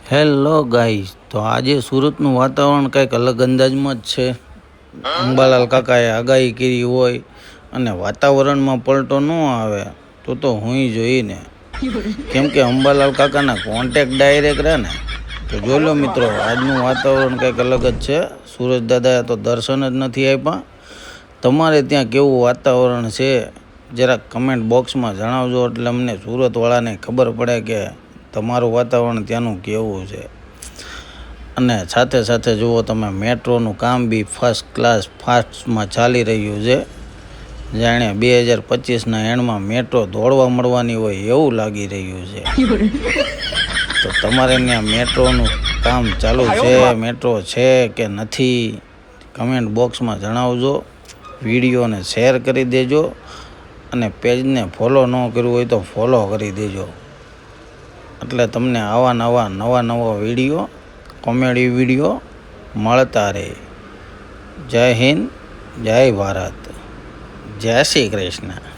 Hello guys, તો આજે સુરતનું વાતાવરણ કંઈક અલગ અંદાજમાં જ છે. અંબાલાલ કાકાએ આગાહી કરી હોય અને વાતાવરણમાં પલટો ન આવે તો હું જોઈને, કેમ કે અંબાલાલ કાકાના કોન્ટેક્ટ ડાયરેક્ટ રહે ને. તો જોઈ લો મિત્રો, આજનું વાતાવરણ કંઈક અલગ જ છે. સુરજ દાદાએ તો દર્શન જ નથી આપ્યા. તમારે ત્યાં કેવું વાતાવરણ છે જરાક કમેન્ટ બોક્સમાં જણાવજો, એટલે અમને સુરતવાળાને ખબર પડે કે તમારું વાતાવરણ ત્યાંનું કેવું છે. અને સાથે સાથે જુઓ તમે, મેટ્રોનું કામ બી ફર્સ્ટ ક્લાસ ફાસ્ટમાં ચાલી રહ્યું છે. જાણે 2025ના એન્ડમાં મેટ્રો દોડવા મળવાની હોય એવું લાગી રહ્યું છે. તો તમારે ત્યાં મેટ્રોનું કામ ચાલુ છે, મેટ્રો છે કે નથી, કમેન્ટ બોક્સમાં જણાવજો. વિડીયોને શેર કરી દેજો અને પેજને ફોલો ન કર્યું હોય તો ફોલો કરી દેજો, એટલે તમને આવા નવા વિડીયો, કોમેડી વિડીયો મળતા રહે. જય હિન્દ, જય ભારત, જય શ્રી કૃષ્ણ.